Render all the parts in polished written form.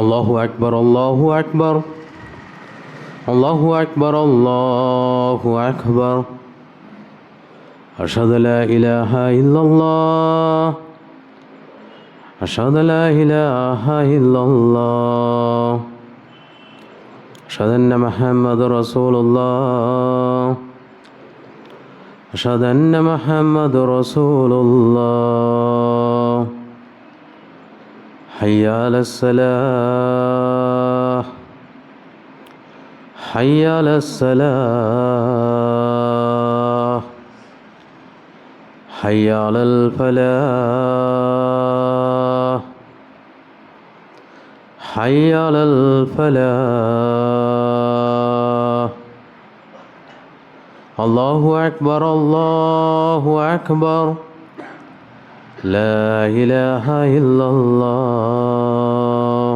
الله أكبر الله أكبر الله أكبر الله أكبر أشهد لا إله إلا الله أشهد لا إله إلا الله أشهد أن محمد رسول الله أشهد أن محمد رسول الله حي على الصلاة حي على الصلاة حي على الفلاح حي على الفلاح الله أكبر الله أكبر لا إله إلا الله.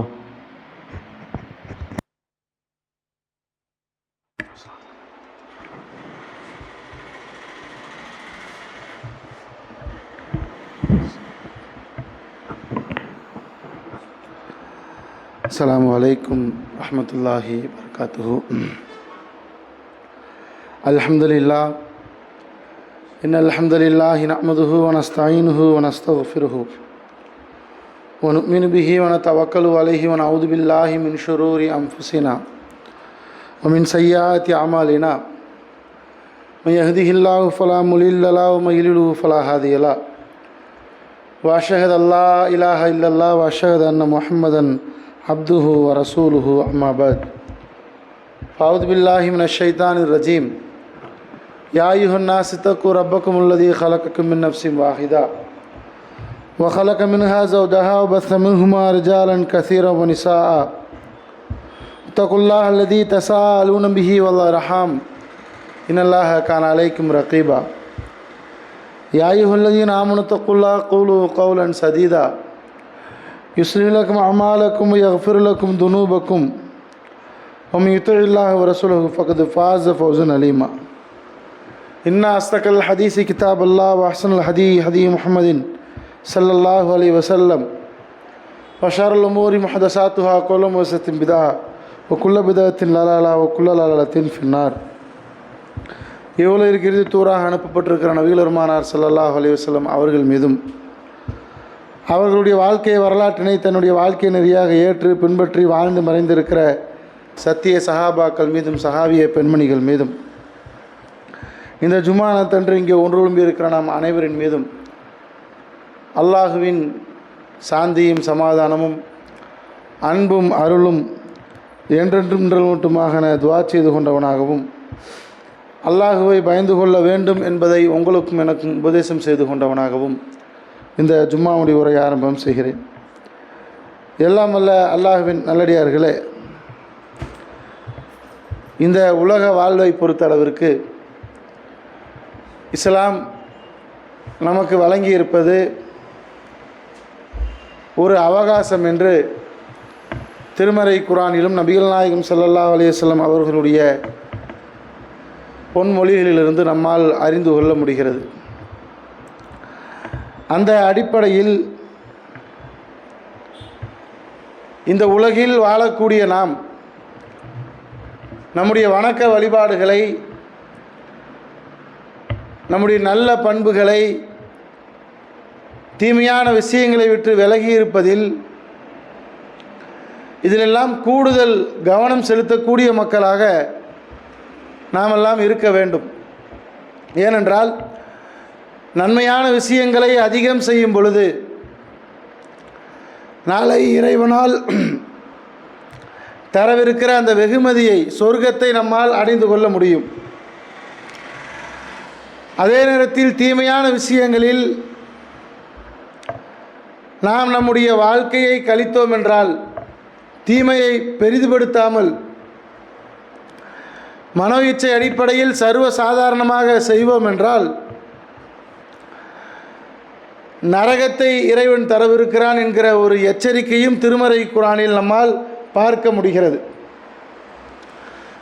அஸ்ஸலாமு அலைக்கும் வரஹ்மத்துல்லாஹி வபரகாத்துஹு. அல்ஹம்துலில்லாஹ் இன்னல் ஹம்தலில்லாஹி நஹ்மதுஹு வ நஸ்தஈனுஹு வ நஸ்தக்ஃபிருஹு வ நு'மினு பிஹி வ நதவக்கலு அலைஹி வ நஊது பில்லாஹி மின் ஷுரூரி அன்ஃபுஸினா வ மின் ஸய்யிஆத்தி அமாலினா மன் யஹ்திஹில்லாஹு ஃபலா முலில்ல லஹு வ மன் யுலில்ஹு ஃபலா ஹாதிய லஹு வ அஷ்ஹது அல்லா இலாஹா இல்லல்லாஹ் வ அஷ்ஹது அன்ன முஹம்மதன் அப்துஹு வ ரசூலுஹு அம்மா பஅத். ஃபஅஊது பில்லாஹி மினஷ் ஷைத்தானிர் ரஜீம். யா அய்யுஹன்னாஸ் இத்தகு ரப்பக்குமுல்லதீ ஹலகக்கும் மின் நஃப்ஸின் வாஹிதா வ ஹலக மின்ஹா ஸௌஜஹா வ பஸ்ஸ மின்ஹுமா ரிஜாலன் கஸீரன் வ நிஸாஅ இத்தகுல்லாஹ அல்லதீ தஸாஅலூன பிஹி வல் அர்ஹாம் இன்னல்லாஹ கான அலைக்கும் ரகீபா. யா அய்யுஹல்லதீன ஆமனு இத்தகுல்லாஹ கூலு கௌலன் சதீதா யுஸ்லிஹ் லக்கும் அமாலக்கும் வ யக்ஃபிர் லக்கும் துனூபக்கும் வ மன் யுத்திஇல்லாஹ வ ரசூலஹு ஃபக்கத் ஃபாஸ ஃபௌஸன் அலீமா. இன்னா அஸ்தகல் ஹதீஸி கிதாபல்லாஹ் வ அஹ்ஸனல் ஹதீ ஹதீ முஹம்மதின் ஸல்லல்லாஹு அலைஹி வஸல்லம் வ ஷர்ருல் உமூரி முஹதஸாத்துஹா குல்லு முஹதஸத்தின் பிதா வ குல்லு பிதஅத்தின் லலாலா வ குல்லு லலாலத்தின் ஃபின்னார். இவ்வுலகிற்கு இறுதி தூராக அனுப்பப்பட்டிருக்கிற நபிகள் பெருமானார் ஸல்லல்லாஹு அலைஹி வஸல்லம் அவர்கள் மீதும் அவர்களுடைய வாழ்க்கை வரலாற்றினை தன்னுடைய வாழ்க்கை நெறியாக ஏற்று பின்பற்றி வாழ்ந்து மறைந்திருக்கிற சத்திய சஹாபாக்கள் மீதும் சஹாபிய பெண்மணிகள் மீதும் இந்த ஜுமானத்தன்று இங்கே ஒன்றுழும்பி இருக்கிற நாம் அனைவரின் மீதும் அல்லாஹுவின் சாந்தியும் சமாதானமும் அன்பும் அருளும் என்றென்றும் மட்டுமாக துஆ செய்து கொண்டவனாகவும் அல்லாஹுவை பயந்து கொள்ள வேண்டும் என்பதை உங்களுக்கும் எனக்கும் உபதேசம் செய்து கொண்டவனாகவும் இந்த ஜும்மாவுடைய உரையை ஆரம்பம் செய்கிறேன். எல்லாம் வல்ல அல்லாஹுவின் நல்லடியார்களே, இந்த உலக வாழ்வை பொறுத்த அளவிற்கு இஸ்லாம் நமக்கு வழங்கியிருப்பது ஒரு அவகாசம் என்று திருமறை குர்ஆனிலும் நபிகள் நாயகம் ஸல்லல்லாஹு அலைஹி வஸல்லம் அவர்களுடைய பொன்மொழிகளிலிருந்து நம்மால் அறிந்து கொள்ள முடிகிறது. அந்த அடிப்படையில் இந்த உலகில் வாழக்கூடிய நாம் நம்முடைய வணக்க வழிபாடுகளை, நம்முடைய நல்ல பண்புகளை, தீமையான விஷயங்களை விட்டு விலகி இருப்பதில் இதிலெல்லாம் கூடுதல் கவனம் செலுத்தக்கூடிய மக்களாக நாமெல்லாம் இருக்க வேண்டும். ஏனென்றால் நன்மையான விஷயங்களை அதிகம் செய்யும் பொழுது நாளை இறைவனால் தரவிருக்கிற அந்த வெகுமதியை, சொர்க்கத்தை நம்மால் அடைந்து கொள்ள முடியும். அதே நேரத்தில் தீமையான விஷயங்களில் நாம் நம்முடைய வாழ்க்கையை கழித்தோம் என்றால், தீமையை பெரிதுபடுத்தாமல் மனோ இச்சை அடிப்படையில் சர்வ சாதாரணமாக செய்வோம் என்றால் நரகத்தை இறைவன் தரவிருக்கிறான் என்கிற ஒரு எச்சரிக்கையும் திருமறை குர்ஆனில் நம்மால் பார்க்க முடிகிறது.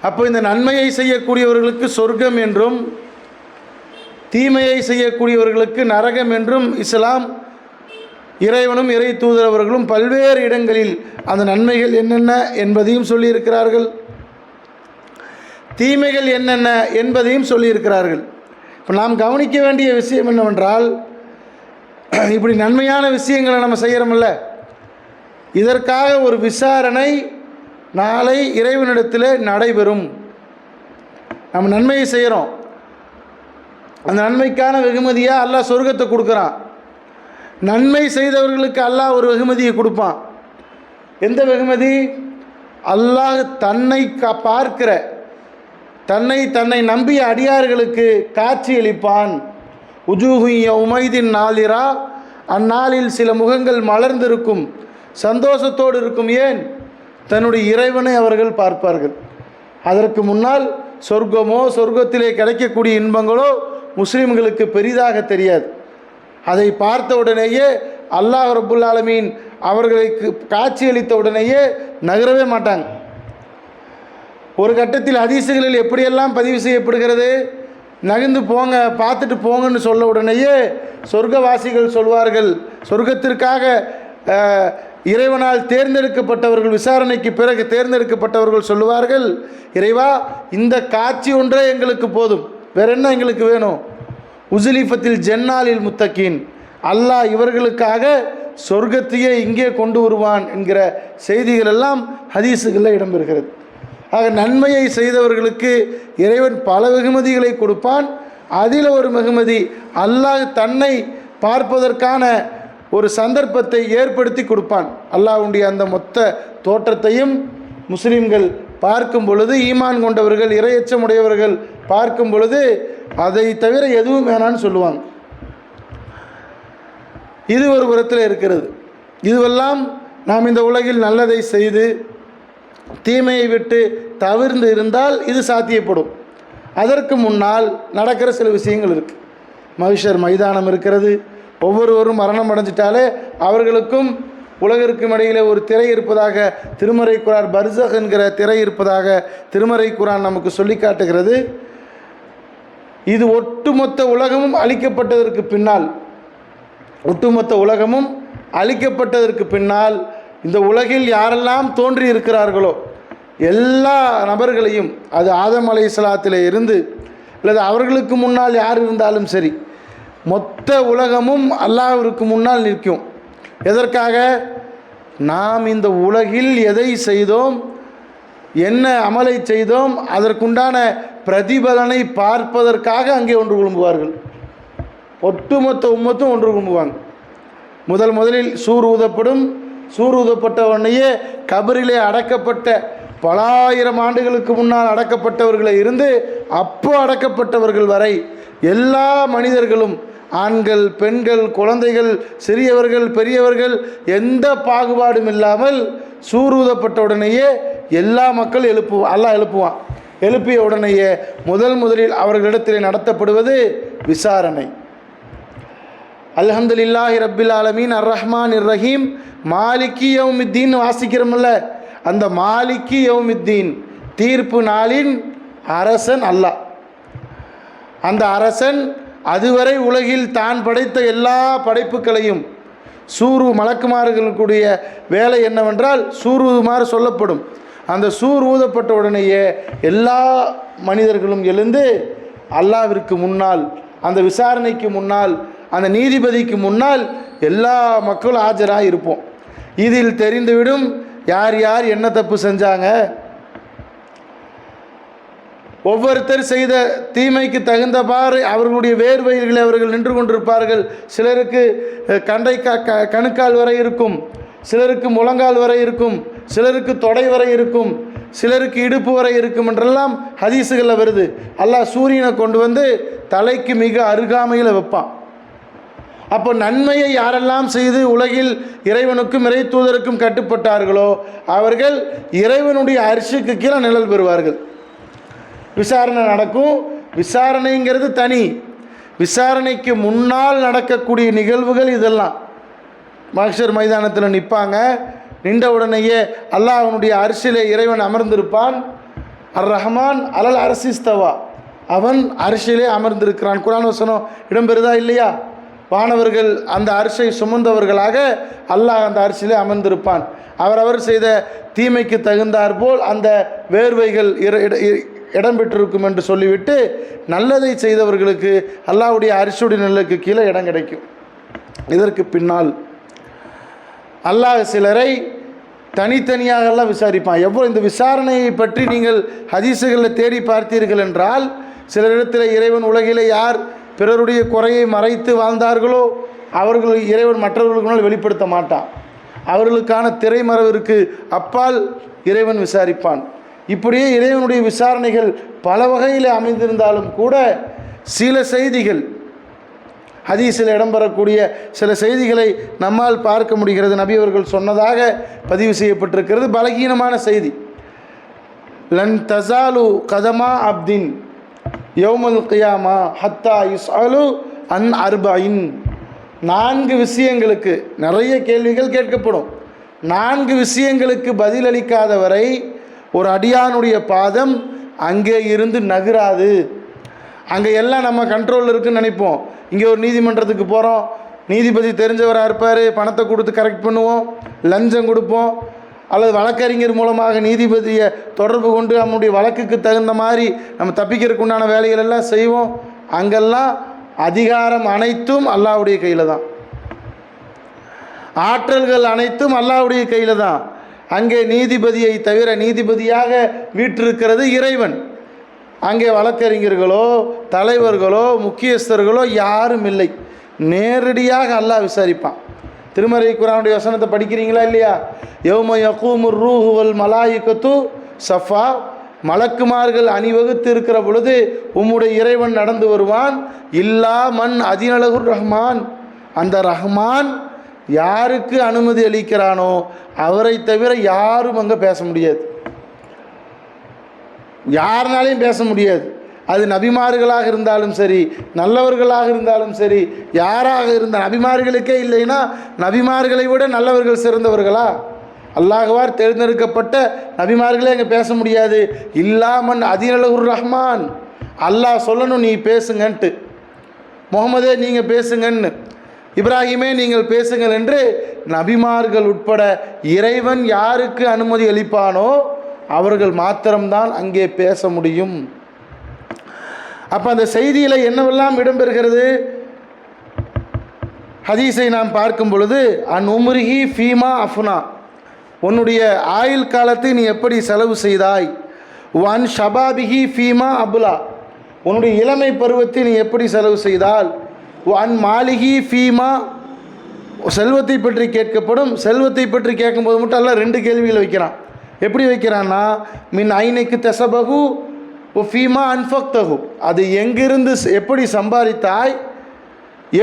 அப்போ இந்த நன்மையை செய்யக்கூடியவர்களுக்கு சொர்க்கம் என்றும் தீமையை செய்யக்கூடியவர்களுக்கு நரகம் என்றும் இஸ்லாம் இறைவனும் இறை தூதரவர்களும் பல்வேறு இடங்களில் அந்த நன்மைகள் என்னென்ன என்பதையும் சொல்லியிருக்கிறார்கள், தீமைகள் என்னென்ன என்பதையும் சொல்லியிருக்கிறார்கள். இப்போ நாம் கவனிக்க வேண்டிய விஷயம் என்னவென்றால், இப்படி நன்மையான விஷயங்களை நம்ம செய்கிறோமில்ல, இதற்காக ஒரு விசாரணை நாளை இறைவனிடத்தில் நடைபெறும். நம்ம நன்மையை செய்கிறோம், அந்த நன்மைக்கான வெகுமதியாக அல்லாஹ் சொர்க்கத்தை கொடுக்குறான். நன்மை செய்தவர்களுக்கு அல்லாஹ் ஒரு வெகுமதியை கொடுப்பான். எந்த வெகுமதி? அல்லாஹ் தன்னை பார்க்கிற தன்னை நம்பிய அடியார்களுக்கு காட்சியளிப்பான். உஜூஹு யௌமைதின் நாலிரா, அந்நாளில் சில முகங்கள் மலர்ந்திருக்கும், சந்தோஷத்தோடு இருக்கும். ஏன்? தன்னுடைய இறைவனை அவர்கள் பார்ப்பார்கள். அதற்கு முன்னால் சொர்க்கமோ சொர்க்கத்திலே கிடைக்கக்கூடிய இன்பங்களோ முஸ்லிம்களுக்கு பெரிதாக தெரியாது. அதை பார்த்த உடனேயே அல்லாஹ் ரப்புல் ஆலமீன் அவர்களுக்கு காட்சியளித்த உடனேயே நகரவே மாட்டாங்க. ஒரு கட்டத்தில் ஹதீஸுகளில் எப்படியெல்லாம் பதிவு செய்யப்படுகிறது, நகர்ந்து போங்க, பார்த்துட்டு போங்கன்னு சொல்ல உடனேயே சொர்க்கவாசிகள் சொல்வார்கள், சொர்க்கத்திற்காக இறைவனால் தேர்ந்தெடுக்கப்பட்டவர்கள், விசாரணைக்கு பிறகு தேர்ந்தெடுக்கப்பட்டவர்கள் சொல்லுவார்கள், இறைவா இந்த காட்சி ஒன்றே எங்களுக்கு போதும், வேற என்ன எங்களுக்கு வேணும்? உஸ்லிஃபத்தில் ஜன்னாலில் முத்தகீன், அல்லாஹ் இவர்களுக்காக சொர்க்கத்தையே இங்கே கொண்டு வருவான் என்கிற செய்திகள் எல்லாம் ஹதீஸுகளில் இடம்பெறுகிறது. ஆக நன்மையை செய்தவர்களுக்கு இறைவன் பல வெகுமதிகளை கொடுப்பான். அதில் ஒரு வெகுமதி அல்லாஹ் தன்னை பார்ப்பதற்கான ஒரு சந்தர்ப்பத்தை ஏற்படுத்தி கொடுப்பான். அல்லாஹ்வுடைய அந்த மொத்த தோற்றத்தையும் முஸ்லிம்கள் பார்க்கும் பொழுது, ஈமான் கொண்டவர்கள் இறையச்சமுடையவர்கள் பார்க்கும் பொழுது அதை தவிர எதுவும் வேணான்னு சொல்லுவாங்க. இது ஒரு புறத்தில் இருக்கிறது. இதுவெல்லாம் நாம் இந்த உலகில் நல்லதை செய்து தீமையை விட்டு தவிர்ந்து இருந்தால் இது சாத்தியப்படும். அதற்கு முன்னால் நடக்கிற சில விஷயங்கள் இருக்குது. மஹ்ஷர் மைதானம் இருக்கிறது. ஒவ்வொருவரும் மரணம் அடைஞ்சிட்டாலே அவர்களுக்கும் உலகிற்கும் இடையிலே ஒரு திரை இருப்பதாக திருமறை குர்ஆன், பர்ஸக் என்கிற திரை இருப்பதாக திருமறை குர்ஆன் நமக்கு சொல்லி காட்டுகிறது. இது ஒட்டுமொத்த உலகமும் அழிக்கப்பட்டதற்கு பின்னால் இந்த உலகில் யாரெல்லாம் தோன்றி இருக்கிறார்களோ எல்லா நபர்களையும், அது ஆதம் அலைஹிஸ்ஸலாத்திலே இருந்து அல்லது அவர்களுக்கு முன்னால் யார் இருந்தாலும் சரி, மொத்த உலகமும் அல்லாஹ்விற்கு முன்னால் நிற்கும். எதற்காக? நாம் இந்த உலகில் எதை செய்தோம், என்ன அமலை செய்தோம், அதற்குண்டான பிரதிபலனை பார்ப்பதற்காக அங்கே ஒன்று குழும்புவார்கள். ஒட்டுமொத்த உம்மத்தும் ஒன்று குழும்புவாங்க. முதலில் சூர் ஊதப்படும். சூர் ஊதப்பட்ட உடனேயே கபரிலே அடக்கப்பட்ட பல ஆயிரம் ஆண்டுகளுக்கு முன்னால் அடக்கப்பட்டவர்களை இருந்து அப்போ அடக்கப்பட்டவர்கள் வரை எல்லா மனிதர்களும், ஆண்கள், பெண்கள், குழந்தைகள், சிறியவர்கள், பெரியவர்கள், எந்த பாகுபாடும் இல்லாமல் சூரூதப்பட்ட உடனேயே எல்லா மக்கள் அல்லாஹ் எழுப்புவான். எழுப்பிய உடனேயே முதலில் அவர்களிடத்தில் நடத்தப்படுவது விசாரணை. அல்ஹம்துலில்லாஹி ரப்பில் ஆலமீன் அர் ரஹ்மான் இர் ரஹீம் மாலிகி யௌமித்தீன் வாசிக்கிறோம்ல, அந்த மாலிகி யௌமித்தீன் தீர்ப்பு நாளின் அரசன் அல்லாஹ். அந்த அரசன் அதுவரை உலகில் தான் படைத்த எல்லா படைப்புகளையும் மலக்குமார்களுடைய வேலை என்னவென்றால் சூறுமாறு சொல்லப்படும். அந்த சூர் ஊதப்பட்ட உடனேயே எல்லா மனிதர்களும் எழுந்து அல்லாஹ்விற்கு முன்னால், அந்த விசாரணைக்கு முன்னால், அந்த நீதிபதிக்கு முன்னால் எல்லா மக்களும் ஆஜராக இருப்போம். இதில் தெரிந்துவிடும் யார் யார் என்ன தப்பு செஞ்சாங்க. ஒவ்வொருத்தர் செய்த தீமைக்கு தகுந்தவாறு அவர்களுடைய வேர்வைகளை அவர்கள் நின்று கொண்டிருப்பார்கள். சிலருக்கு கணுக்கால் வரை இருக்கும், சிலருக்கு முழங்கால் வரை இருக்கும், சிலருக்கு தொடை வரை இருக்கும், சிலருக்கு இடுப்பு வரை இருக்கும் என்றெல்லாம் ஹதீஸுகளில் வருது. அல்லாஹ் சூரியனை கொண்டு வந்து தலைக்கு மிக அருகாமையில் வைப்பான். அப்போ நன்மையை யாரெல்லாம் செய்து உலகில் இறைவனுக்கும் இறை தூதருக்கும் கட்டுப்பட்டார்களோ அவர்கள் இறைவனுடைய அரிசிக்கு கீழே நிழல் பெறுவார்கள். விசாரணை நடக்கும். விசாரணைங்கிறது தனி. விசாரணைக்கு முன்னால் நடக்கக்கூடிய நிகழ்வுகள் இதெல்லாம். மஹ்ஷர் மைதானத்தில் நிற்பாங்க. நின்ற உடனேயே அல்லாஹ் அவனுடைய அரிசிலே இறைவன் அமர்ந்திருப்பான். அர் ரஹ்மான் அலல் அரசிஸ்தவா, அவன் அரிசிலே அமர்ந்திருக்கிறான். குர்ஆன் வசனம் இடம்பெறுதா இல்லையா? வானவர்கள் அந்த அரிசை சுமந்தவர்களாக அல்லாஹ் அந்த அரிசிலே அமர்ந்திருப்பான். அவரவர் செய்த தீமைக்கு தகுந்தாற்போல் அந்த வேர்வைகள் இடம் பெற்றிருக்கும் என்று சொல்லிவிட்டு நல்லதை செய்தவர்களுக்கு அல்லாஹ்வுடைய அரிசியுடைய நிழலுக்கு கீழே இடம் கிடைக்கும். இதற்கு பின்னால் அல்லாஹ் சிலரை தனித்தனியாகலாம் விசாரிப்பான். எவ்வளோ இந்த விசாரணையை பற்றி நீங்கள் ஹதீஸுகளில் தேடி பார்த்தீர்கள் என்றால், சிலரிடத்தில் இறைவன் உலகிலே யார் பிறருடைய குறையை மறைத்து வாழ்ந்தார்களோ அவர்கள் இறைவன் மற்றவர்களுக்கு முன்னால் வெளிப்படுத்த மாட்டான். அவர்களுக்கான திரைமறைவிற்கு அப்பால் இறைவன் விசாரிப்பான். இப்படியே இறைவனுடைய விசாரணைகள் பல வகையில் அமைந்திருந்தாலும் கூட சில செய்திகள், ஹதீஸில் இடம்பெறக்கூடிய சில செய்திகளை நம்மால் பார்க்க முடிகிறது. நபி அவர்கள் சொன்னதாக பதிவு செய்யப்பட்டிருக்கிறது. பலகீனமான செய்தி. லன் தசாலு கதமா அப்தின் யௌமல் கியாமா ஹத்தா யுஸ்அலு அன் அர்பஇன். 4 விஷயங்களுக்கு நிறைய கேள்விகள் கேட்கப்படும். 4 விஷயங்களுக்கு பதிலளிக்காத வரை ஒரு அடியானுடைய பாதம் அங்கே இருந்து நகராது. அங்கே எல்லாம் நம்ம கண்ட்ரோலில் இருக்குன்னு நினைப்போம். இங்கே ஒரு நீதிமன்றத்துக்கு போகிறோம், நீதிபதி தெரிஞ்சவராக இருப்பார், பணத்தை கொடுத்து கரெக்ட் பண்ணுவோம், லஞ்சம் கொடுப்போம், அல்லது வழக்கறிஞர் மூலமாக நீதிபதியை தொடர்பு கொண்டு நம்முடைய வழக்குக்கு தகுந்த மாதிரி நம்ம தப்பிக்கிறதுக்கு உண்டான வேலைகள் எல்லாம் செய்வோம். அங்கெல்லாம் அதிகாரம் அனைத்தும் அல்லாஹ்வுடைய கையில் தான், ஆற்றல்கள் அனைத்தும் அல்லாஹ்வுடைய கையில் தான். அங்கே நீதிபதியை தவிர நீதிபதியாக வீற்றிருக்கிறது இறைவன். அங்கே வழக்கறிஞர்களோ தலைவர்களோ முக்கியஸ்தர்களோ யாரும் இல்லை. நேரடியாக அல்லாஹ் விசாரிப்பான். திருமறை குர்ஆனுடைய வசனத்தை படிக்கிறீங்களா இல்லையா? யௌம யகூமுர் ரூஹு வல் மலாயிகத்து சஃபா. மலக்குமார்கள் அணிவகுத்து இருக்கிற பொழுது உம்முடைய இறைவன் நடந்து வருவான். இல்லா மன் அதினலகுர் ரஹ்மான். அந்த ரஹ்மான் யாருக்கு அனுமதி அளிக்கிறானோ அவரை தவிர யாரும் அங்கே பேச முடியாது, யாருனாலையும் பேச முடியாது. அது நபிமார்களாக இருந்தாலும் சரி, நல்லவர்களாக இருந்தாலும் சரி, யாராக இருந்த நபிமார்களுக்கே இல்லைன்னா நபிமார்களை விட நல்லவர்கள் சிறந்தவர்களா? அல்லாஹ்வார் தேர்ந்தெடுக்கப்பட்ட நபிமார்களே அங்கே பேச முடியாது. இல்லாமன் அதினலகுர் ரஹ்மான். அல்லாஹ் சொல்லணும் நீ பேசுங்கன்ட்டு, முகமதே நீங்கள் பேசுங்கன்னு, இப்ராஹிமே நீங்கள் பேசுங்கள் என்று நபிமார்கள் உட்பட இறைவன் யாருக்கு அனுமதி அளிப்பானோ அவர்கள் மாத்திரம்தான் அங்கே பேச முடியும். அப்போ அந்த செய்தியில் என்னவெல்லாம் இடம்பெறுகிறது? ஹதீஸை நாம் பார்க்கும் பொழுது, அன் உம்ரிஹி ஃபீமா அஃப்னா. உன்னுடைய ஆயுள் காலத்தை நீ எப்படி செலவு செய்தாய். ஒன் ஷபாபிஹி ஃபீமா அபுலா. உன்னுடைய இளமை பருவத்தை நீ எப்படி செலவு செய்தால். ஒன் மாலிகி ஃபீமா. செல்வத்தை பற்றி கேட்கப்படும். செல்வத்தை பற்றி கேட்கும்போது மட்டும் அல்ல 2 கேள்விகள் வைக்கிறான். எப்படி வைக்கிறான்னா, மின் ஐனைக்கு தசபகு ஃபீமா அன்ஃபக்தகு. அது எங்கிருந்து எப்படி சம்பாதித்தாய்,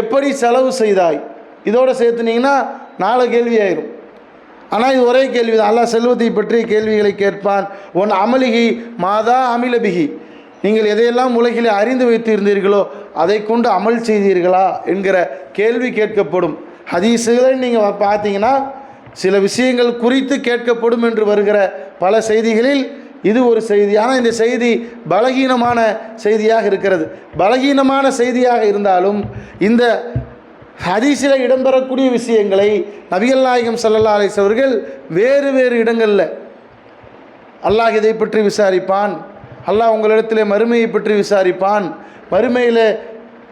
எப்படி செலவு செய்தாய். இதோடு சேர்த்துனீங்கன்னா 4 கேள்வி ஆயிரும். ஆனால் இது ஒரே கேள்வி தான். அல்லாஹ் செல்வத்தை பற்றி கேள்விகளை கேட்பான். ஒன் அமலிகி மாதா அமிலபிகி. நீங்கள் எதையெல்லாம் உலகிலே அறிந்து வைத்திருந்தீர்களோ அதை கொண்டு அமல் செய்தீர்களா என்கிற கேள்வி கேட்கப்படும். ஹதீஸுகளை நீங்கள் பார்த்தீங்கன்னா சில விஷயங்கள் குறித்து கேட்கப்படும் என்று வருகிற பல செய்திகளில் இது ஒரு செய்தி. ஆனால் இந்த செய்தி பலகீனமான செய்தியாக இருக்கிறது. பலகீனமான செய்தியாக இருந்தாலும் இந்த ஹதீஸில் இடம்பெறக்கூடிய விஷயங்களை நபிகள் நாயகம் ஸல்லல்லாஹு அலைஹி வஸல்லம் அவர்கள் வேறு வேறு இடங்களில் அல்லாஹ் இதை பற்றி விசாரிப்பான், அல்லாஹ் உங்களிடத்திலே மறுமையை பற்றி விசாரிப்பான், மறுமையில்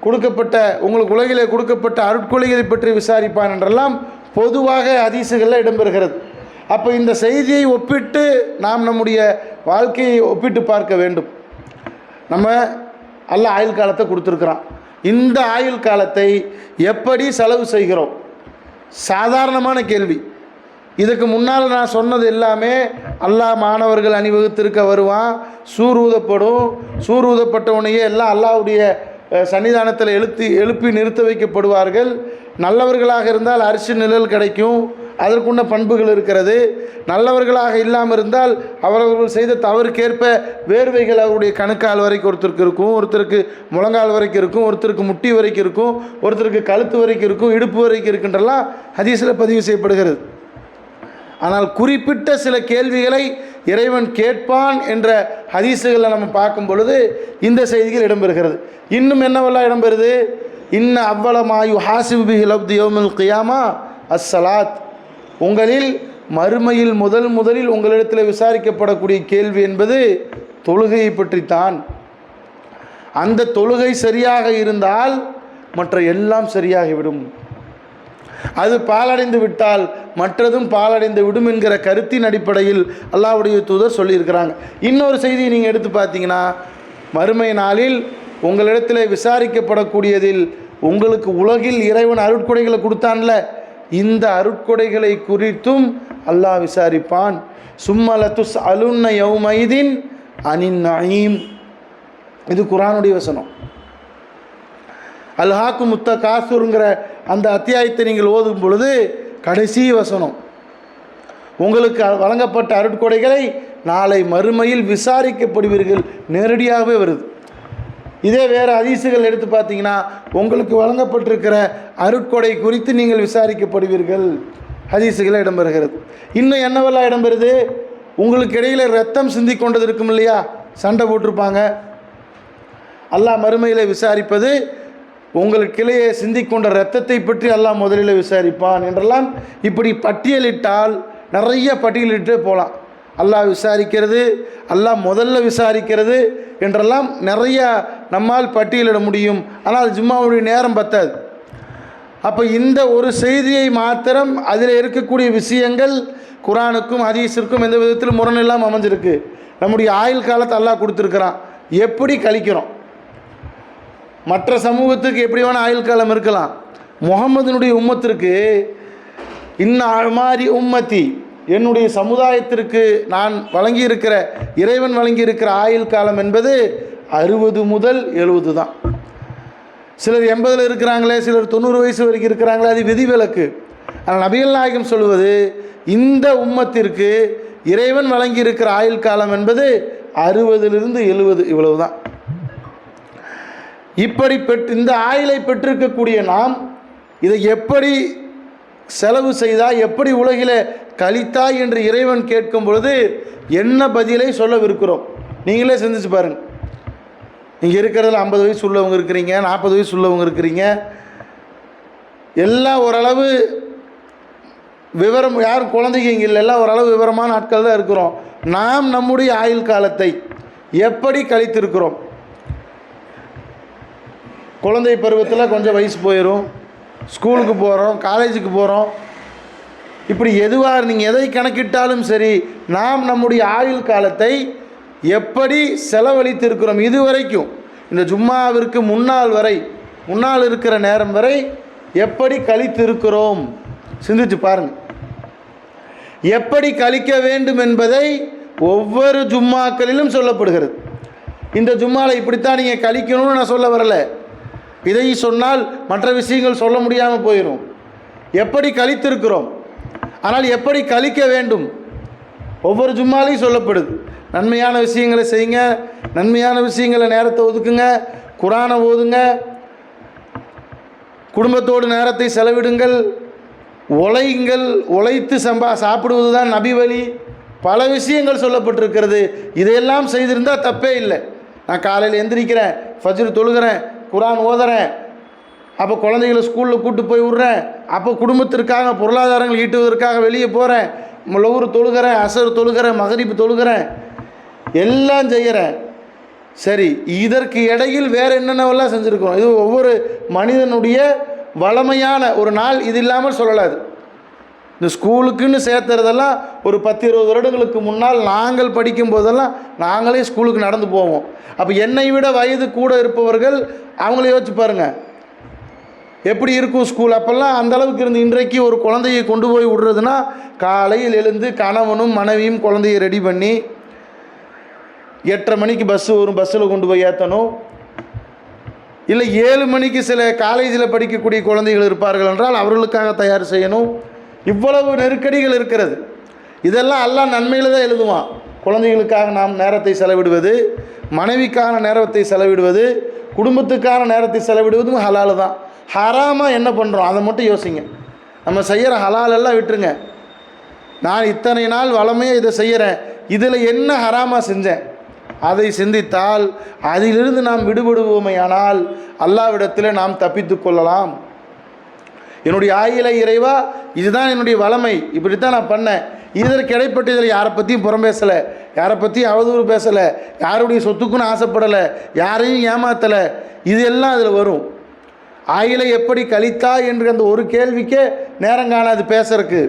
கொடுக்கப்பட்ட உங்களுக்கு உலகிலே கொடுக்கப்பட்ட அருட்கொலைகளை பற்றி விசாரிப்பான் என்றெல்லாம் பொதுவாக ஹதீஸுகளில் இடம்பெறுகிறது. அப்போ இந்த செய்தியை ஒப்பிட்டு நாம் நம்முடைய வாழ்க்கையை ஒப்பிட்டு பார்க்க வேண்டும். நம்ம அல்லாஹ் ஆயுள் காலத்தை கொடுத்துருக்குறான். இந்த ஆயுள் காலத்தை எப்படி செலவு செய்கிறோம்? சாதாரணமான கேள்வி. இதுக்கு முன்னால் நான் சொன்னது எல்லாமே அல்லாஹ் மாணவர்கள் அணிவகுத்திருக்க வருவான், சூர் ஊதப்படும், சூர் ஊதப்பட்டவனையே எல்லாம் அல்லாஹ்வுடைய சன்னிதானத்தில் எழுப்பி நிறுத்த வைக்கப்படுவார்கள். நல்லவர்களாக இருந்தால் அரிசி நிழல் கிடைக்கும், அதற்குள்ள பண்புகள் இருக்கிறது. நல்லவர்களாக இல்லாமல் இருந்தால் அவரவர்கள் செய்த தவறுக்கேற்ப வேர்வைகள் அவருடைய கணுக்கால் வரைக்கும் ஒருத்தருக்கு இருக்கும், ஒருத்தருக்கு முழங்கால் வரைக்கும் இருக்கும், ஒருத்தருக்கு முட்டி வரைக்கும் இருக்கும், ஒருத்தருக்கு கழுத்து வரைக்கும் இருக்கும், இடுப்பு வரைக்கும் இருக்கின்றலாம் ஹதீஸில் பதிவு செய்யப்படுகிறது. ஆனால் குறிப்பிட்ட சில கேள்விகளை இறைவன் கேட்பான் என்ற ஹதீஸுகளை நம்ம பார்க்கும் பொழுது இந்த செய்திகள் இடம்பெறுகிறது. இன்னும் என்னவெல்லாம் இடம்பெறுது? இன்ன அவ்வளமாயு ஹாசிபு பிஹில் அப்து யௌமில் கியாமா அஸ்ஸலாத். உங்களில் மறுமையில் முதலில் உங்களிடத்தில் விசாரிக்கப்படக்கூடிய கேள்வி என்பது தொழுகையை பற்றித்தான். அந்த தொழுகை சரியாக இருந்தால் மற்ற எல்லாம் சரியாகிவிடும். அது பாலடைந்து விட்டால் மற்றதும் பாலடைந்து விடும் என்கிற கருத்தின் அடிப்படையில் அல்லாஹ்வுடைய தூதர் சொல்லியிருக்கிறாங்க. இன்னொரு செய்தியை நீங்கள் எடுத்து பார்த்தீங்கன்னா, மறுமை நாளில் உங்களிடத்தில் விசாரிக்கப்படக்கூடியதில் உங்களுக்கு உலகில் இறைவன் அருட்கொடைகளை கொடுத்தான்ல, இந்த அருட்கொடைகளை குறித்தும் அல்லாஹ் விசாரிப்பான். சும்மலத்துஸ் அலுன்ன யௌமைதின் அனின் நயீம். இது குர்ஆனுடைய வசனம். அல்ஹாக்கு முத்த காசூருங்கிற அந்த அத்தியாயத்தை நீங்கள் ஓதும் பொழுது கடைசி வசனம், உங்களுக்கு வழங்கப்பட்ட அருட்கொடைகளை நாளை மறுமையில் விசாரிக்கப்படுவீர்கள், நேரடியாகவே வருது. இதே வேறு ஹதீஸுகள் எடுத்து பார்த்தீங்கன்னா, உங்களுக்கு வழங்கப்பட்டிருக்கிற அருட்கொடை குறித்து நீங்கள் விசாரிக்கப்படுவீர்கள், ஹதீஸுகள் இடம்பெறுகிறது. இன்னும் என்னவெல்லாம் இடம்பெறுது? உங்களுக்கு இடையில் ரத்தம் சிந்தி கொண்டது இருக்கும் இல்லையா, சண்டை போட்டிருப்பாங்க. அல்லாஹ் மறுமையில் விசாரிப்பது உங்களுக்கிடையே சிந்திக்கொண்ட இரத்தத்தை பற்றி அல்லாஹ் முதலில் விசாரிப்பான் என்றெல்லாம் இப்படி பட்டியலிட்டால் நிறைய பட்டியலிட்டு போகலாம். அல்லாஹ் விசாரிக்கிறது, அல்லாஹ் முதல்ல விசாரிக்கிறது என்றெல்லாம் நிறைய நம்மால் பட்டியலிட முடியும். ஆனால் ஜும்மாவுடைய நேரம் பத்தாது. அப்போ இந்த ஒரு செய்தியை மாத்திரம் அதில் இருக்கக்கூடிய விஷயங்கள் குர்ஆனுக்கும் ஹதீஸிற்கும் எந்த விதத்திலும் முரணில்லாமல் அமைஞ்சிருக்கு. நம்முடைய ஆயுள் காலத்தை அல்லாஹ் கொடுத்துருக்கிறான். எப்படி கழிக்கிறோம்? மற்ற சமூகத்துக்கு எப்படி வேணால் ஆயுள் காலம் இருக்கலாம். முஹம்மதினுடைய உம்மத்திற்கு இன்ன அமாரி உம்மத்தி, என்னுடைய சமுதாயத்திற்கு நான் வழங்கியிருக்கிற, இறைவன் வழங்கியிருக்கிற ஆயுள் காலம் என்பது 60 முதல் 70 தான். சிலர் 80 இருக்கிறாங்களே, சிலர் 90 வயசு வரைக்கும் இருக்கிறாங்களே, அது விதிவிலக்கு. ஆனால் நபிகள் நாயகம் சொல்வது, இந்த உம்மத்திற்கு இறைவன் வழங்கியிருக்கிற ஆயுள் காலம் என்பது 60லிருந்து 70, இவ்வளவு தான். இப்படி இந்த ஆயுளை பெற்றிருக்கக்கூடிய நாம் இதை எப்படி செலவு செய்தாய், எப்படி உலகில் கழித்தாய் என்று இறைவன் கேட்கும் பொழுது என்ன பதிலை சொல்லவிருக்கிறோம்? நீங்களே சிந்திச்சு பாருங்கள். இங்கே இருக்கிறதுல 50 வயசு உள்ளவங்க இருக்கிறீங்க, 40 வயசு உள்ளவங்க இருக்கிறீங்க, எல்லாம் ஓரளவு விவரம், யாரும் குழந்தைங்க இங்கே இல்லை, எல்லாம் ஓரளவு விவரமான ஆட்கள் தான் இருக்கிறோம். நாம் நம்முடைய ஆயுள் காலத்தை எப்படி கழித்திருக்கிறோம்? குழந்தை பருவத்தில் கொஞ்சம் வயசு போயிடும், ஸ்கூலுக்கு போகிறோம், காலேஜுக்கு போகிறோம், இப்படி எதுவாக நீங்கள் எதை கணக்கிட்டாலும் சரி, நாம் நம்முடைய ஆயுள் காலத்தை எப்படி செலவழித்திருக்கிறோம்? இதுவரைக்கும் இந்த ஜும்மாவிற்கு முன்னால் இருக்கிற நேரம் வரை எப்படி கழித்திருக்கிறோம்? சிந்திச்சு பாருங்கள். எப்படி கழிக்க வேண்டும் என்பதை ஒவ்வொரு ஜும்மாக்களிலும் சொல்லப்படுகிறது. இந்த ஜும்மாவில் இப்படித்தான் நீங்கள் கழிக்கணும்னு நான் சொல்ல வரலை. இதை சொன்னால் மற்ற விஷயங்கள் சொல்ல முடியாமல் போயிடும். எப்படி கழித்திருக்கிறோம், ஆனால் எப்படி கழிக்க வேண்டும் ஒவ்வொரு ஜும்மாலையும் சொல்லப்படுது. நன்மையான விஷயங்களை செய்யுங்க, நன்மையான விஷயங்களை நேரத்தை ஒதுக்குங்க, குர்ஆனை ஓதுங்க, குடும்பத்தோடு நேரத்தை செலவிடுங்கள், உழையுங்கள், உழைத்து சாப்பிடுவது தான் நபி வழி. பல விஷயங்கள் சொல்லப்பட்டிருக்கிறது. இதையெல்லாம் செய்திருந்தால் தப்பே இல்லை. நான் காலையில் எந்திரிக்கிறேன், ஃபஜ்ர் தொழுகிறேன், குர்ஆன் ஓதுறேன், அப்போ குழந்தைகளை ஸ்கூலில் கூட்டு போய் விட்றேன், அப்போ குடும்பத்திற்காக பொருளாதாரங்கள் ஈட்டுவதற்காக வெளியே போகிறேன், லொஹ்ர் தொழுகிறேன், அஸர் தொழுகிறேன், மக்ரிப் தொழுகிறேன், எல்லாம் செய்கிறேன். சரி, இதற்கு இடையில் வேறு என்னென்னவெல்லாம் செஞ்சுருக்கோம்? இது ஒவ்வொரு மனிதனுடைய வளமையான ஒரு நாள். இது இல்லாமல் சொல்லலாது. இந்த ஸ்கூலுக்குன்னு சேர்த்துறதெல்லாம் ஒரு 10-20 வருடங்களுக்கு முன்னால் நாங்கள் படிக்கும் போதெல்லாம் நாங்களே ஸ்கூலுக்கு நடந்து போவோம். அப்போ என்னை விட வயது கூட இருப்பவர்கள் அவங்கள யோசிச்சு பாருங்கள், எப்படி இருக்கும் ஸ்கூல். அப்போல்லாம் அந்தளவுக்கு இருந்து. இன்றைக்கு ஒரு குழந்தையை கொண்டு போய் விடுறதுன்னா காலையில் எழுந்து கணவனும் மனைவியும் குழந்தையை ரெடி பண்ணி 8:30 மணிக்கு பஸ்ஸு வரும், பஸ்ஸில் கொண்டு போய் ஏற்றணும். இல்லை 7 மணிக்கு சில காலேஜில் படிக்கக்கூடிய குழந்தைகள் இருப்பார்கள் என்றால் அவர்களுக்காக தயார் செய்யணும். இவ்வளவு நெருக்கடிகள் இருக்கிறது. இதெல்லாம் அல்லாஹ் நன்மையில் தான் எழுதுவான். குழந்தைகளுக்காக நாம் நேரத்தை செலவிடுவது, மனைவிக்கான நேரத்தை செலவிடுவது, குடும்பத்துக்கான நேரத்தை செலவிடுவதும் ஹலால் தான். ஹராமாக என்ன பண்ணுறோம் அதை மட்டும் யோசிங்க. நம்ம செய்கிற ஹலாலெல்லாம் விட்டுருங்க. நான் இத்தனை நாள் வளமையாக இதை செய்கிறேன், இதில் என்ன ஹராமாக செஞ்சேன் அதை சிந்தித்தால் அதிலிருந்து நாம் விடுபடுவோமையானால் அல்லாஹ்விடத்தில் நாம் தப்பித்து கொள்ளலாம். என்னுடைய ஆயிலை இறைவா, இதுதான் என்னுடைய வளமை, இப்படித்தான் நான் பண்ணேன், இதற்கு இடைப்பட்டு இதில் யாரை பற்றியும் புறம் பேசலை, யாரை பற்றியும் அவதூறு பேசலை, யாருடைய சொத்துக்குன்னு ஆசைப்படலை, யாரையும் ஏமாத்தலை, இது எல்லாம் அதில் வரும். ஆயிலை எப்படி கழித்தா என்ற அந்த ஒரு கேள்விக்கே நேரம் காணாது பேசுறதுக்கு,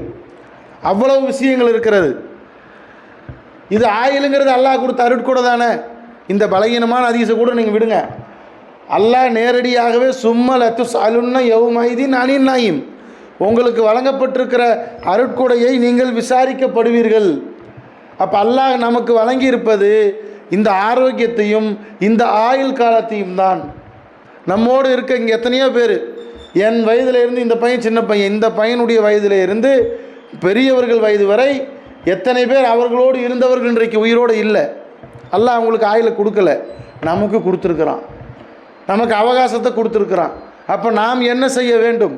அவ்வளவு விஷயங்கள் இருக்கிறது. இது ஆயிலுங்கிறது அல்லாஹ் கொடுத்த அருட்கொடை தானே. இந்த பலகீனமான ஹதீஸை கூட நீங்கள் விடுங்க. அல்லாஹ் நேரடியாகவே சும்மா லத்துஸ் அலுன்ன யௌமைதீன் அனின் நாயிம், உங்களுக்கு வழங்கப்பட்டிருக்கிற அருட்கொடையை நீங்கள் விசாரிக்கப்படுவீர்கள். அப்போ அல்லாஹ் நமக்கு வழங்கியிருப்பது இந்த ஆரோக்கியத்தையும் இந்த ஆயுள் காலத்தையும் தான். நம்மோடு இருக்க இங்கே எத்தனையோ பேர், என் வயதில் இருந்து இந்த பையன் சின்ன பையன், இந்த பையனுடைய வயதில் இருந்து பெரியவர்கள் வயது வரை எத்தனை பேர் அவர்களோடு இருந்தவர்கள் இன்றைக்கு உயிரோடு இல்லை. அல்லாஹ் அவங்களுக்கு ஆயுளை கொடுக்கல, நமக்கு கொடுத்துருக்குறான், நமக்கு அவகாசத்தை கொடுத்துருக்குறான். அப்போ நாம் என்ன செய்ய வேண்டும்,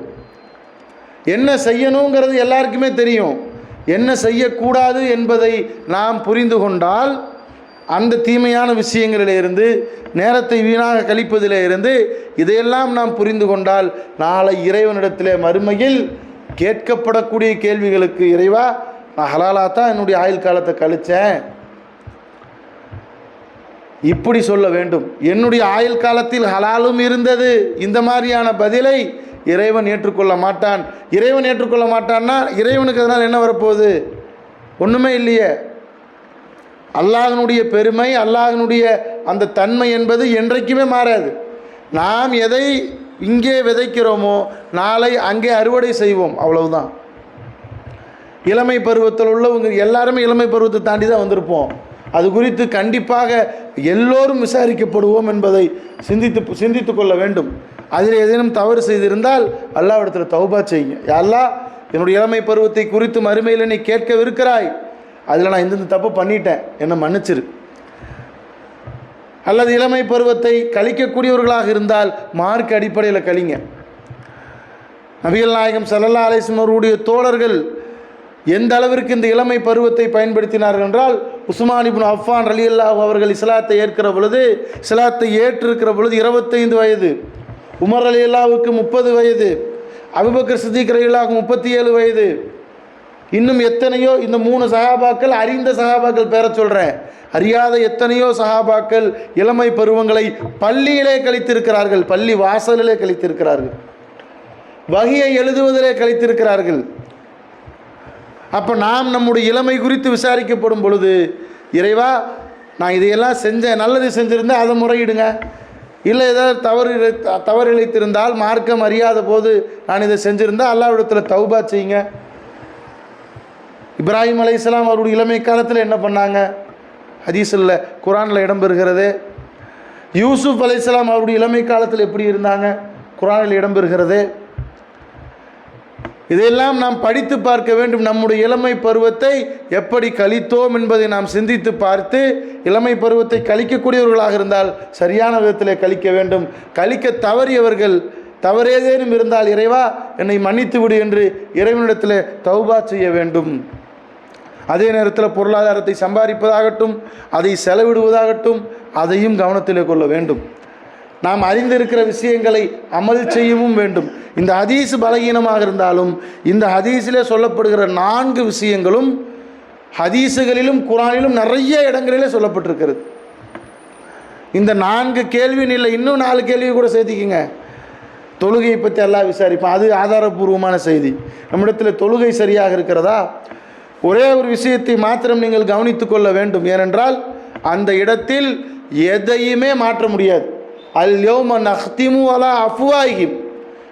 என்ன செய்யணுங்கிறது எல்லாருக்குமே தெரியும். என்ன செய்யக்கூடாது என்பதை நாம் புரிந்து கொண்டால் அந்த தீமையான விஷயங்களிலிருந்து, நேரத்தை வீணாக கழிப்பதிலே இருந்து இதையெல்லாம் நாம் புரிந்து கொண்டால் நாளை இறைவனிடத்திலே மறுமையில் கேட்கப்படக்கூடிய கேள்விகளுக்கு, இறைவா நான் ஹலாலாக தான் என்னுடைய ஆயுள் காலத்தை கழித்தேன், இப்படி சொல்ல வேண்டும். என்னுடைய ஆயுள் காலத்தில் ஹலாலும் இருந்தது, இந்த மாதிரியான பதிலை இறைவன் ஏற்றுக்கொள்ள மாட்டான். இறைவன் ஏற்றுக்கொள்ள மாட்டான்னா இறைவனுக்கு அதனால் என்ன வரப்போகுது? ஒன்றுமே இல்லையே. அல்லாஹ்வினுடைய பெருமை, அல்லாஹ்வினுடைய அந்த தன்மை என்பது என்றைக்குமே மாறாது. நாம் எதை இங்கே விதைக்கிறோமோ நாளை அங்கே அறுவடை செய்வோம், அவ்வளவுதான். இளமை பருவத்தில் உள்ளவங்க எல்லாருமே இளமை பருவத்தை தாண்டி தான் வந்திருப்போம். அது குறித்து கண்டிப்பாக எல்லோரும் விசாரிக்கப்படுவோம் என்பதை சிந்தித்து கொள்ள வேண்டும். அதில் ஏதேனும் தவறு செய்திருந்தால் அல்லாஹ்விடத்தில் தௌபா செய்யுங்க. யா அல்லாஹ், என்னுடைய இளமை பருவத்தை குறித்து மறுமையில் நீ கேட்கவிருக்கிறாய், அதில் நான் இந்த தப்பு பண்ணிட்டேன், என்னை மன்னிச்சிரு. அல்லது இளமை பருவத்தை கழிக்கக்கூடியவர்களாக இருந்தால் மார்க் அடிப்படையில் கழிங்க. நபிகள் நாயகம் ஸல்லல்லாஹு அலைஹி வஸல்லம் அவருடைய தோழர்கள் எந்த அளவிற்கு இந்த இளமை பருவத்தை பயன்படுத்தினார்கள் என்றால், உஸ்மான் இப்னு அஃபான் ரலியல்லாஹு அவர்கள் இஸ்லாத்தை ஏற்கிற பொழுது, இஸ்லாத்தை ஏற்றிருக்கிற பொழுது 25 வயது, உமர் ரலியல்லாஹுவுக்கு 30 வயது, அபூபக்கர் சித்திக் ரலியல்லாஹு 37 வயது, இன்னும் எத்தனையோ இந்த 3 சஹாபாக்கள், அறிந்த சஹாபாக்கள் பேர சொல்கிறேன், அறியாத எத்தனையோ சஹாபாக்கள் இளமை பருவங்களை பள்ளியிலே கழித்திருக்கிறார்கள், பள்ளி வாசலிலே கழித்திருக்கிறார்கள், வஹியை எழுதுவதிலே கழித்திருக்கிறார்கள். அப்போ நாம் நம்முடைய இளமை குறித்து விசாரிக்கப்படும் பொழுது, இறைவா நான் இதையெல்லாம் செஞ்சேன், நல்லது செஞ்சுருந்தேன், அதை முறையிடுங்க. இல்லை ஏதாவது தவறு இழைத்திருந்தால், மார்க்கம் அறியாத போது நான் இதை செஞ்சுருந்தால் அல்லாஹ்விடத்தில் தௌபா செய்யுங்க. இப்ராஹிம் அலைஹிஸ்ஸலாம் அவருடைய இளமை காலத்தில் என்ன பண்ணாங்க? ஹதீஸில் குரானில் இடம்பெறுகிறது. யூசுப் அலைஹிஸ்ஸலாம் அவருடைய இளமை காலத்தில் எப்படி இருந்தாங்க? குரானில் இடம்பெறுகிறது. இதையெல்லாம் நாம் படித்து பார்க்க வேண்டும். நம்முடைய இளமை பருவத்தை எப்படி கழித்தோம் என்பதை நாம் சிந்தித்து பார்த்து, இளமை பருவத்தை கழிக்கக்கூடியவர்களாக இருந்தால் சரியான விதத்தில் கழிக்க வேண்டும். கழிக்க தவறியவர்கள், தவறேதேனும் இருந்தால் இறைவா என்னை மன்னித்து விடு என்று இறைவனிடத்தில் தௌபா செய்ய வேண்டும். அதே நேரத்தில் பொருளாதாரத்தை சம்பாதிப்பதாகட்டும், அதை செலவிடுவதாகட்டும், அதையும் கவனத்தில் கொள்ள வேண்டும். நாம் அறிந்திருக்கிற விஷயங்களை அமல் செய்யவும் வேண்டும். இந்த ஹதீஸ் பலகீனமாக இருந்தாலும் இந்த ஹதீஸிலே சொல்லப்படுகிற 4 விஷயங்களும் ஹதீஸுகளிலும் குரானிலும் நிறைய இடங்களிலே சொல்லப்பட்டிருக்கிறது. இந்த 4 கேள்வி இல்லை, இன்னும் 4 கேள்வி கூட சேர்த்திக்கிங்க. தொழுகையை பற்றி எல்லாம் விசாரிப்போம், அது ஆதாரபூர்வமான செய்தி. நம்மிடத்தில் தொழுகை சரியாக இருக்கிறதா? ஒரே ஒரு விஷயத்தை மாத்திரம் நீங்கள் கவனித்து கொள்ள வேண்டும். ஏனென்றால் அந்த இடத்தில் எதையுமே மாற்ற முடியாது. அல் யௌம நஹ்திமு அலா அஃப்வாஹிம்,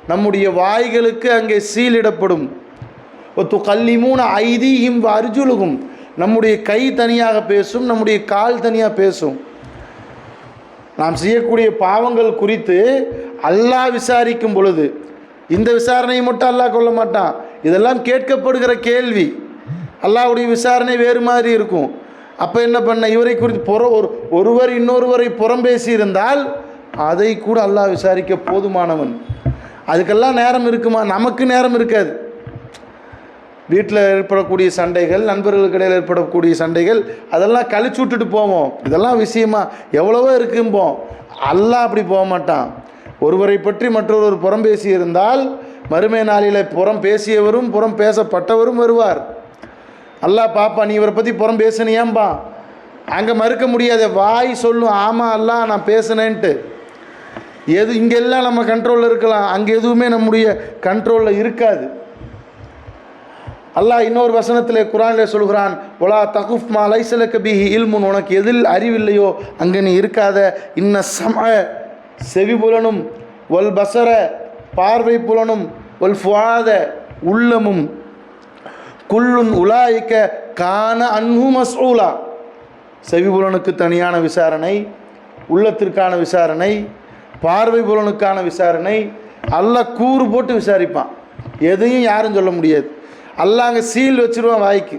நம்முடைய வாய்களுக்கு அங்கே சீலிடப்படும். ஒத்து கல்லிமூன ஐதீஹிம் வ அர்ஜுலுஹும், நம்முடைய கை தனியாக பேசும், நம்முடைய கால் தனியாக பேசும். நாம் செய்யக்கூடிய பாவங்கள் குறித்து அல்லாஹ் விசாரிக்கும் பொழுது இந்த விசாரணையை மட்டும் அல்லாஹ் கொள்ள மாட்டான். இதெல்லாம் கேட்கப்படுகிற கேள்வி. அல்லாஹ்வுடைய விசாரணை வேறு மாதிரி இருக்கும். அப்போ என்ன பண்ண, இவரை குறித்து ஒருவர் இன்னொருவரை புறம் பேசியிருந்தால் அதை கூட அல்லாஹ் விசாரிக்க போதுமானவன். அதுக்கெல்லாம் நேரம் இருக்குமா? நமக்கு நேரம் இருக்காது. வீட்டில் ஏற்படக்கூடிய சண்டைகள், நண்பர்களுக்கு இடையில் ஏற்படக்கூடிய சண்டைகள், அதெல்லாம் கழிச்சு விட்டுட்டு போவோம். இதெல்லாம் விஷயமா எவ்வளவோ இருக்கும்போம். அல்லாஹ் அப்படி போக மாட்டான். ஒருவரை பற்றி மற்றொருவர் புறம் பேசி இருந்தால் மறுமை நாளில் புறம் பேசியவரும் புறம் பேசப்பட்டவரும் வருவார். அல்லாஹ் பாப்பா நீ இவரை பற்றி புறம் பேசுனியாம்பா. அங்கே மறுக்க முடியாத வாய் சொல்லும் ஆமாம் அல்லாஹ் நான் பேசுனேன்ட்டு. இங்கெல்லாம் நம்ம கண்ட்ரோலில் இருக்கலாம், அங்கே எதுவுமே நம்முடைய கண்ட்ரோலில் இருக்காது. அல்லாஹ் இன்னொரு வசனத்தில் குர்ஆனில் சொல்கிறான், ஒலா தகுஃப் மா லைஸலக பிஹி இல்முன், உனக்கு எதில் அறிவில்லையோ அங்கே நீ இருக்காத. இன்ன சம செவி புலனும், ஒல் பசர பார்வை புலனும், ஒல் ஃபுஆத உள்ளமும், குல்லுன் உலாயிக்க கான அன்ஹு மஸ்ஊலா. செவி புலனுக்கு தனியான விசாரணை, உள்ளத்திற்கான விசாரணை, பார்வை புலனுக்கான விசாரணை. அல்லாஹ் கூறு போட்டு விசாரிப்பான். எதையும் யாரும் சொல்ல முடியாது. அல்லாஹ் அங்கே சீல் வச்சுருவான் வாய்க்கு.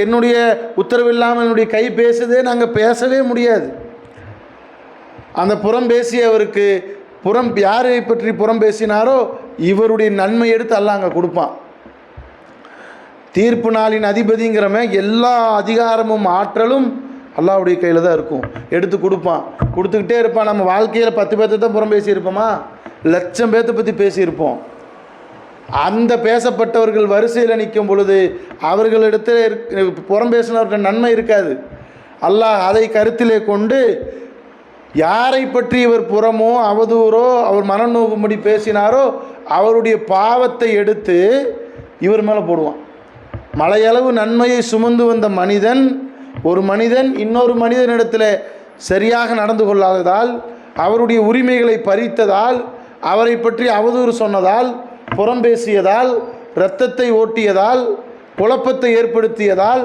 என்னுடைய உத்தரவு இல்லாமல் என்னுடைய கை பேசுதே, நாங்கள் பேசவே முடியாது. அந்த புறம் பேசியவருக்கு யாரை பற்றி புறம் பேசினாரோ இவருடைய நன்மை எடுத்து அல்லாஹ் அங்கே கொடுப்பான். தீர்ப்பு நாளின் அதிபதிங்கிறவன் எல்லா அதிகாரமும் ஆற்றலும் அல்லாஹ்வுடைய கையில் தான் இருக்கும். எடுத்து கொடுப்பான், கொடுத்துக்கிட்டே இருப்பான். நம்ம வாழ்க்கையில் 10 பேர்த்தை தான் புறம் பேசியிருப்போமா? லட்சம் பேர்த்தை பற்றி பேசியிருப்போம். அந்த பேசப்பட்டவர்கள் வரிசையில் நிற்கும் பொழுது அவர்களிடத்தில் புறம் பேசினவர்கள் நன்மை இருக்காது. அல்லாஹ் அதை கருத்திலே கொண்டு யாரை பற்றி இவர் புறமோ அவதூறோ அவர் மனநோகும்படி பேசினாரோ அவருடைய பாவத்தை எடுத்து இவர் மேலே போடுவான். மலையளவு நன்மையை சுமந்து வந்த ஒரு மனிதன் இன்னொரு மனிதனிடத்தில் சரியாக நடந்து கொள்ளாததால், அவருடைய உரிமைகளை பறித்ததால், அவரை பற்றி அவதூறு சொன்னதால், புறம் பேசியதால், இரத்தத்தை ஓட்டியதால், குழப்பத்தை ஏற்படுத்தியதால்,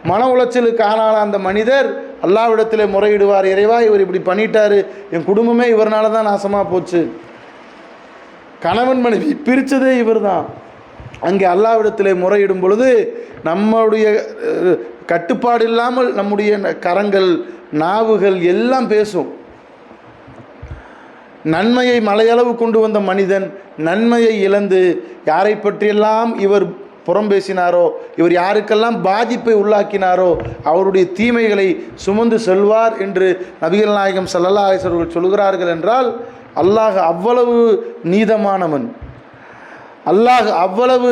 மன உளைச்சலுக்கு ஆனான அந்த மனிதர் அல்லாஹ்விடத்தில் முறையிடுவார். இறைவா இவர் இப்படி பண்ணிட்டாரு, என் குடும்பமே இவர்னால தான் நாசமாக போச்சு, கணவன் மனைவி பிரித்ததே இவர் தான். அங்கே அல்லாஹ்விடத்தில் முறையிடும் பொழுது நம்முடைய கட்டுப்பாடு இல்லாமல் நம்முடைய கரங்கள், நாவுகள் எல்லாம் பேசும். நன்மையை மலையளவு கொண்டு வந்த மனிதன் நன்மையை இழந்து யாரை பற்றியெல்லாம் இவர் புறம் பேசினாரோ, இவர் யாருக்கெல்லாம் பாதிப்பை உள்ளாக்கினாரோ அவருடைய தீமைகளை சுமந்து செல்வார் என்று நபிகள் நாயகம் ஸல்லல்லாஹு அலைஹி வஸல்லம் அவர்கள் சொல்கிறார்கள். என்றால் அல்லாஹ் அவ்வளவு நீதமானவன், அல்லாஹ் அவ்வளவு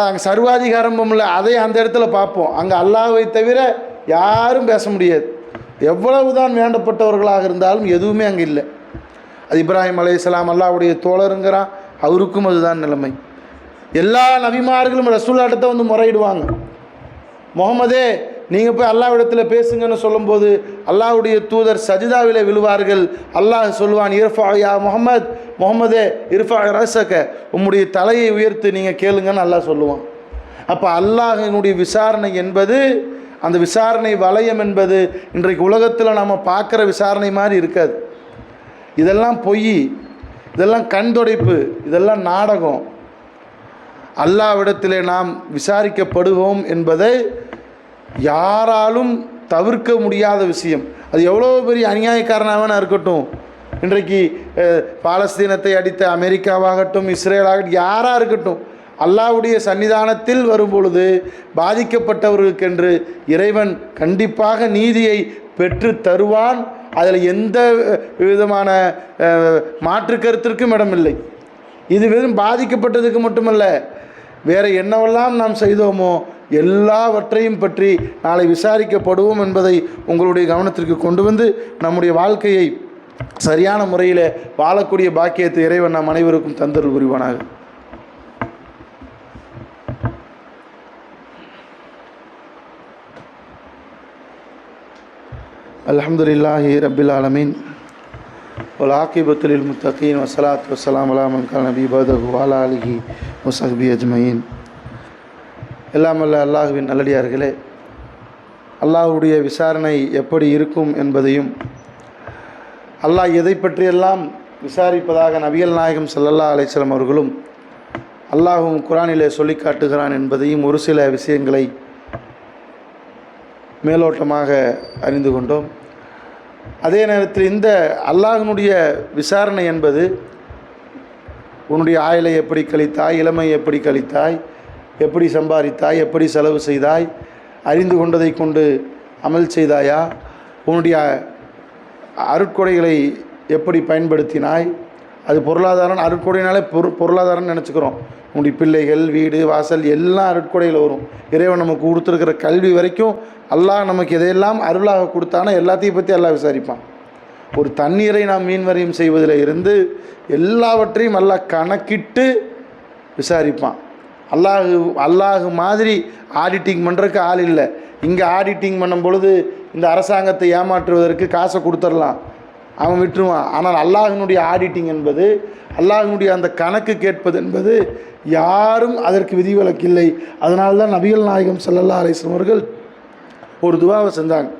அங்கே சர்வாதிகாரம் இல்லை. அதை அந்த இடத்துல பார்ப்போம். அங்கே அல்லாஹ்வை தவிர யாரும் பேச முடியாது. எவ்வளவுதான் வேண்டப்பட்டவர்களாக இருந்தாலும் எதுவுமே அங்கே இல்லை. அது இப்ராஹிம் அலைஹிஸ்ஸலாம் அல்லாஹ்வுடைய தோழருங்கிறான், அவருக்கும் அதுதான் நிலைமை. எல்லா நபிமார்களும் ரசூலுல்லாஹ்ட்ட வந்து முறையிடுவாங்க. முகமதே நீங்கள் போய் அல்லாஹ்விடத்தில் பேசுங்கன்னு சொல்லும்போது அல்லாஹ்வுடைய தூதர் சஜிதாவிலே விழுவார்கள். அல்லாஹ் சொல்வான், இர்ஃபா யா முகமதே இர்ஃபா ரஸக, உம்முடைய தலையை உயர்த்து நீங்கள் கேளுங்கன்னு அல்லாஹ் சொல்லுவான். அப்போ அல்லாஹினுடைய விசாரணை என்பது, அந்த விசாரணை வளையம் என்பது இன்றைக்கு உலகத்தில் நம்ம பார்க்குற விசாரணை மாதிரி இருக்காது. இதெல்லாம் பொய், இதெல்லாம் கண் துடைப்பு, இதெல்லாம் நாடகம். அல்லாஹ்விடத்திலே நாம் விசாரிக்கப்படுவோம் என்பதை யாராலும் தவிர்க்க முடியாத விஷயம். அது எவ்வளோ பெரிய அநியாயக்காரனாக இருக்கட்டும், இன்றைக்கு பாலஸ்தீனத்தை அடித்த அமெரிக்காவாகட்டும், இஸ்ரேலாகட்டும், யாராக இருக்கட்டும், அல்லாஹ்வுடைய சன்னிதானத்தில் வரும்பொழுது பாதிக்கப்பட்டவர்களுக்கென்று இறைவன் கண்டிப்பாக நீதியை பெற்று தருவான். அதில் எந்த விதமான மாற்று கருத்திற்கும் இடமில்லை. இது வெறும் பாதிக்கப்பட்டதுக்கு மட்டுமல்ல, வேறு என்னவெல்லாம் நாம் செய்தோமோ எல்லாவற்றையும் பற்றி நாளை விசாரிக்கப்படுவோம் என்பதை உங்களுடைய கவனத்திற்கு கொண்டு வந்து நம்முடைய வாழ்க்கையை சரியான முறையில் வாழக்கூடிய பாக்கியத்தை இறைவன் நாம் அனைவருக்கும் தந்தருள் புரிவானாக. அல்ஹம்துலில்லாஹி ரப்பில் ஆலமீன் வல் ஆகிபத்து லில் முத்தகீன் வஸ்ஸலாத்து வஸ்ஸலாமு அலா மன் கான நபி பஅதஹு வ அலா ஆலிஹி வ ஸஹ்பிஹி அஜ்மஈன். எல்லாம் வல்ல அல்லாஹ்வின் நல்லடியார்களே, அல்லாஹ்வுடைய விசாரணை எப்படி இருக்கும் என்பதையும், அல்லாஹ் எதை பற்றியெல்லாம் விசாரிப்பதாக நபிகள் நாயகம் ஸல்லல்லாஹு அலைஹி வஸல்லம் அவர்களும் அல்லாஹ்வும் குர்ஆனிலே சொல்லி காட்டுகிறான் என்பதையும் ஒரு சில விஷயங்களை மேலோட்டமாக அறிந்து கொண்டோம். அதே நேரத்தில் இந்த அல்லாஹ்வினுடைய விசாரணை என்பது உன்னுடைய ஆயுளை எப்படி கழித்தாய், இளமை எப்படி கழித்தாய், எப்படி சம்பாதித்தாய், எப்படி செலவு செய்தாய், அறிந்து கொண்டதை கொண்டு அமல் செய்தாயா, உன்னுடைய அருட்கொடைகளை எப்படி பயன்படுத்தினாய். அது பொருளாதாரம், அருட்கொடையினாலே பொருளாதாரம்னு நினச்சிக்கிறோம். உன்னுடைய பிள்ளைகள், வீடு, வாசல் எல்லாம் அருட்கொடையில் வரும். இறைவன் நமக்கு கொடுத்துருக்கிற கல்வி வரைக்கும் அல்லாஹ் நமக்கு எதையெல்லாம் அருளாக கொடுத்தானோ எல்லாத்தையும் பற்றி அல்லாஹ் விசாரிப்பான். ஒரு தண்ணீரை நாம் மீன்வரையும் செய்வதில் இருந்து எல்லாவற்றையும் அல்லாஹ் கணக்கிட்டு விசாரிப்பான். அல்லாஹ் மாதிரி ஆடிட்டிங் பண்ணுறதுக்கு ஆள் இல்லை. இங்கே ஆடிட்டிங் பண்ணும் பொழுது இந்த அரசாங்கத்தை ஏமாற்றுவதற்கு காசை கொடுத்துடலாம், அவன் விட்டுருவான். ஆனால் அல்லாஹினுடைய ஆடிட்டிங் என்பது, அல்லாஹினுடைய அந்த கணக்கு கேட்பது என்பது யாரும் அதற்கு விதிவிலக்கில்லை. அதனால்தான் நபிகள் நாயகம் ஸல்லல்லாஹு அலைஹி வஸல்லம் அவர்கள் ஒரு துவாவை செஞ்சாங்க.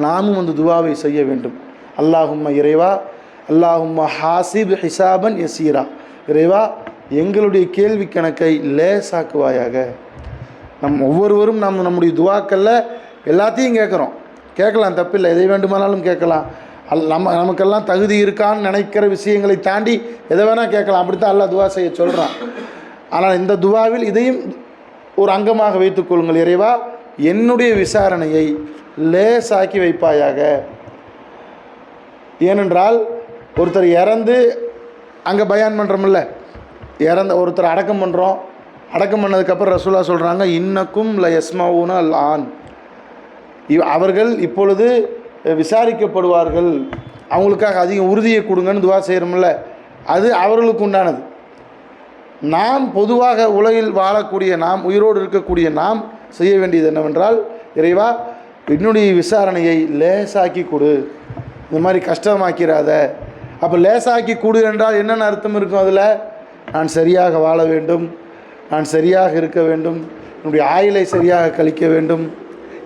நாமும் அந்த துவாவை செய்ய வேண்டும். அல்லாஹும்ம இறைவா, அல்லாஹும்ம ஹாசிப் ஹிசாபன் யசீரா, இறைவா எங்களுடைய கேள்வி கணக்கை லேசாக்குவாயாக. ஒவ்வொருவரும் நம்முடைய துவாக்களில் எல்லாத்தையும் கேட்கலாம், தப்பில்லை, எதை வேண்டுமானாலும் கேட்கலாம். நமக்கெல்லாம் தகுதி இருக்கான்னு நினைக்கிற விஷயங்களை தாண்டி எதை வேணால் கேட்கலாம். அப்படித்தான் அல்லாஹ் துவா செய்ய சொல்கிறான். ஆனால் இந்த துவாவில் இதையும் ஒரு அங்கமாக வைத்துக்கொள்ளுங்கள். இறைவா என்னுடைய விசாரணையை லேசாக்கி வைப்பாயாக. ஏனென்றால் ஒருத்தர் இறந்து அங்கே பயான் பண்ணுறோமில்ல, இறந்த ஒருத்தர் அடக்கம் பண்ணுறோம். அடக்கம் பண்ணதுக்கப்புறம் ரசூலா சொல்கிறாங்க, இன்னக்கும் ல யஸ்மவுன அல் ஆன், அவர்கள் இப்பொழுது விசாரிக்கப்படுவார்கள், அவங்களுக்காக அதிக உறுதியை கொடுங்கன்னு துவா செய்கிறோம்ல, அது அவர்களுக்கு உண்டானது. நாம் பொதுவாக உலகில் வாழக்கூடிய நாம், உயிரோடு இருக்கக்கூடிய நாம் செய்ய வேண்டியது என்னவென்றால், இறைவா என்னுடைய விசாரணையை லேசாக்கி கொடு, இந்த மாதிரி கஷ்டமாக்கிறாத. அப்போ லேசாக்கி கொடு என்றால் என்னென்ன அர்த்தம் இருக்கும்? அதில் நான் சரியாக வாழ வேண்டும், நான் சரியாக இருக்க வேண்டும், என்னுடைய ஆயுளை சரியாக கழிக்க வேண்டும்,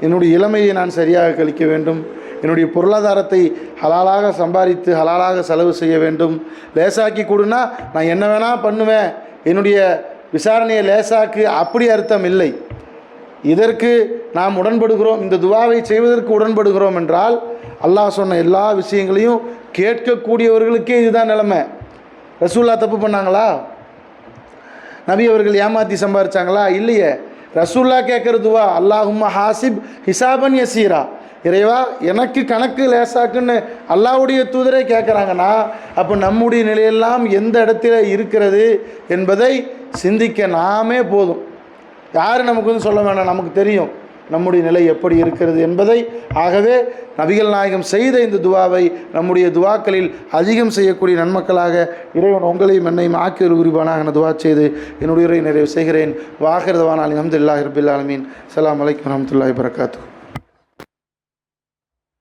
என்னுடைய இளமையை நான் சரியாக கழிக்க வேண்டும், என்னுடைய பொருளாதாரத்தை ஹலாலாக சம்பாதித்து ஹலாலாக செலவு செய்ய வேண்டும். லேசாக்கி கொடுனா நான் என்ன வேணால் பண்ணுவேன், என்னுடைய விசாரணையை லேசாக்கு, அப்படி அர்த்தம் இல்லை. இதற்கு நாம் உடன்படுகிறோம், இந்த துவாவை செய்வதற்கு உடன்படுகிறோம் என்றால் அல்லாஹ் சொன்ன எல்லா விஷயங்களையும் கேட்கக்கூடியவர்களுக்கே இதுதான் நிலைமை. ரசூல்லா தப்பு பண்ணாங்களா? நபி அவர்கள் ஏமாற்றி சம்பாதிச்சாங்களா? இல்லையே. ரசூல்லா கேட்குற துவா அல்லாஹும்ம ஹாசிப் ஹிசாபன் யசீரா, இறைவா எனக்கு கணக்கு லேசாக்குன்னு அல்லாஹ்வுடைய தூதரே கேட்குறாங்கன்னா, அப்போ நம்முடைய நிலையெல்லாம் எந்த இடத்துல இருக்கிறது என்பதை சிந்திக்க நாமே போதும். யார் நமக்கு வந்து சொல்ல வேண்டாம், நமக்கு தெரியும் நம்முடைய நிலை எப்படி இருக்கிறது என்பதை. ஆகவே நபிகள் நாயகம் செய்த இந்த துவாவை நம்முடைய துவாக்களில் அதிகம் செய்யக்கூடிய நன்மக்களாக இறைவன் உங்களையும் என்னையும் ஆக்கி ஒரு குறிப்பானாக நான் துவா செய்து என்னுடைய நிறைவு செய்கிறேன். வாஹிர் தவானா அல்ஹம்துலில்லாஹி ரப்பில் ஆலமீன். அஸ்ஸலாமு அலைக்கும் வரஹ்மத்துல்லாஹி வபரகாத்துஹு.